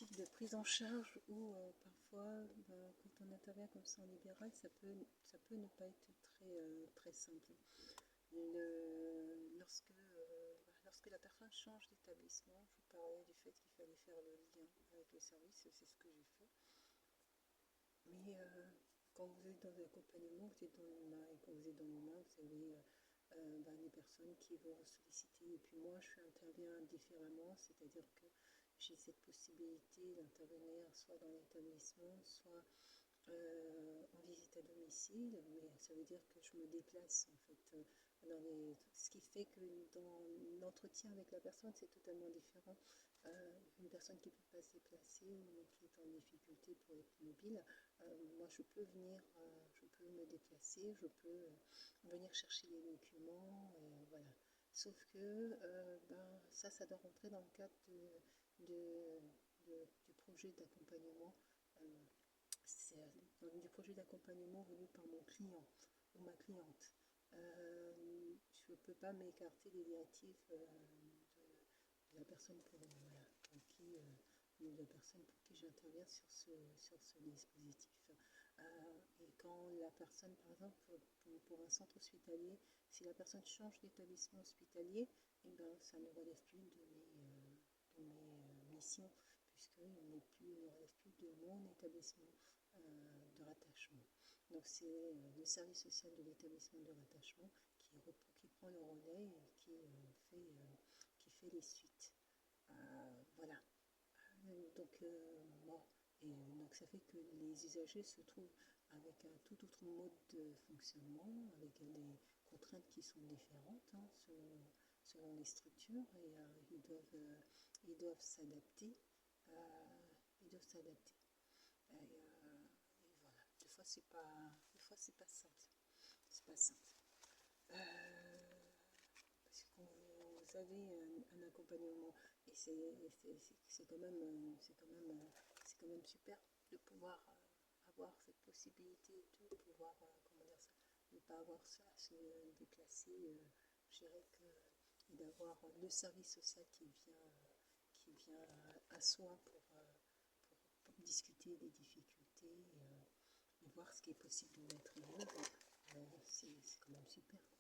type de prise en charge où parfois, quand on intervient comme ça en libéral, ça peut ne pas être très simple. Lorsque la personne change d'établissement, je parlais du fait qu'il fallait faire le lien avec le service, c'est ce que j'ai fait. Mais quand vous êtes dans l'accompagnement, vous êtes dans l'humain, et quand vous êtes dans l'humain, vous avez des personnes qui vont vous solliciter. Et puis moi, je interviens différemment, c'est-à-dire que j'ai cette possibilité d'intervenir soit dans l'établissement, soit en visite à domicile, mais ça veut dire que je me déplace en fait ce qui fait que dans l'entretien avec la personne c'est totalement différent. Une personne qui ne peut pas se déplacer ou qui est en difficulté pour être mobile, moi je peux venir, je peux me déplacer, je peux venir chercher les documents, voilà. Sauf que ça doit rentrer dans le cadre du projet d'accompagnement. C'est du projet d'accompagnement voulu par mon client ou ma cliente. Je ne peux pas m'écarter des directives de la personne de la personne pour qui j'interviens sur ce dispositif. Et quand la personne, par exemple, pour un centre hospitalier, si la personne change d'établissement hospitalier, eh ben, ça ne relève plus de mes missions, puisqu'il ne relève plus de mon établissement de rattachement. Donc c'est le service social de l'établissement de rattachement qui prend le relais et qui fait les suites. Voilà. Donc ça fait que les usagers se trouvent avec un tout autre mode de fonctionnement, avec des contraintes qui sont différentes selon les structures, et ils doivent s'adapter. Ils doivent s'adapter. Et voilà. Des fois c'est pas simple. C'est pas simple. Parce que quand vous avez un accompagnement, et c'est quand même super de pouvoir avoir cette possibilité de pouvoir, comment dire ça, de ne pas avoir à se déplacer, je dirais que, et d'avoir le service social qui vient à soi pour discuter des difficultés et voir ce qui est possible de mettre en œuvre. C'est quand même super, quoi.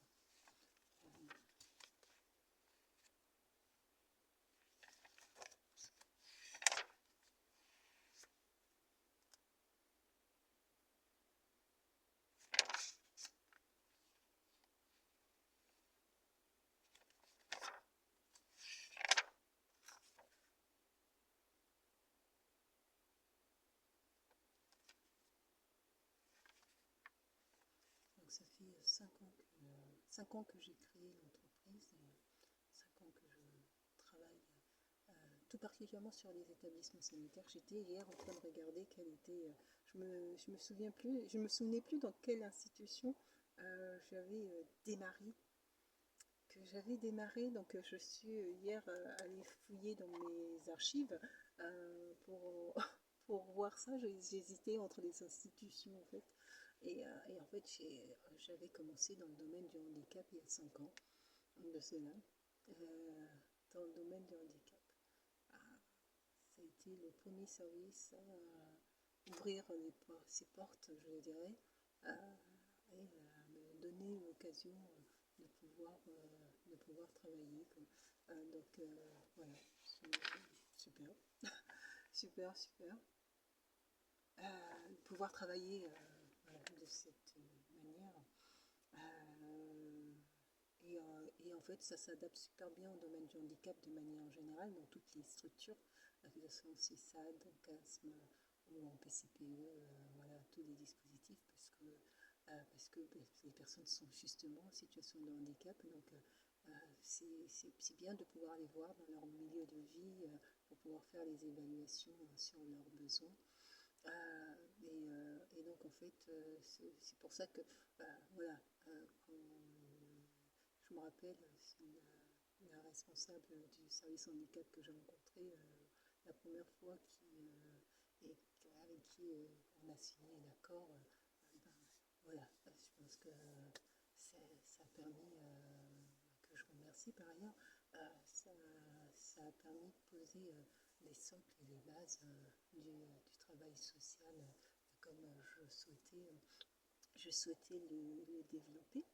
Donc ça fait 5 ans que j'ai créé l'entreprise, et 5 ans que je travaille tout particulièrement sur les établissements sanitaires. J'étais hier en train de regarder quelle était, je me souvenais plus dans quelle institution j'avais démarré. Donc je suis hier allée fouiller dans mes archives pour pour voir ça. J'hésitais entre les institutions en fait. Et en fait, j'avais commencé dans le domaine du handicap il y a 5 ans de cela, dans le domaine du handicap. Ça a été le premier service à ouvrir ses portes, je dirais, et à me donner l'occasion de pouvoir travailler. Donc voilà, super, super, super. Pouvoir travailler voilà, de cette manière. Et en fait, ça s'adapte super bien au domaine du handicap de manière générale dans toutes les structures, que ce soit en CISAD, en CASM ou en PCPE, voilà, tous les dispositifs, parce que les personnes sont justement en situation de handicap. Donc, c'est bien de pouvoir les voir dans leur milieu de vie pour pouvoir faire les évaluations sur leurs besoins. Et donc, en fait, c'est pour ça que, voilà, quand je me rappelle, c'est la responsable du service handicap que j'ai rencontrée la première fois avec qui on a signé l'accord. Voilà, je pense que ça a permis, que je remercie par ailleurs, ça a permis de poser les socles et les bases du travail social comme je souhaitais le développer.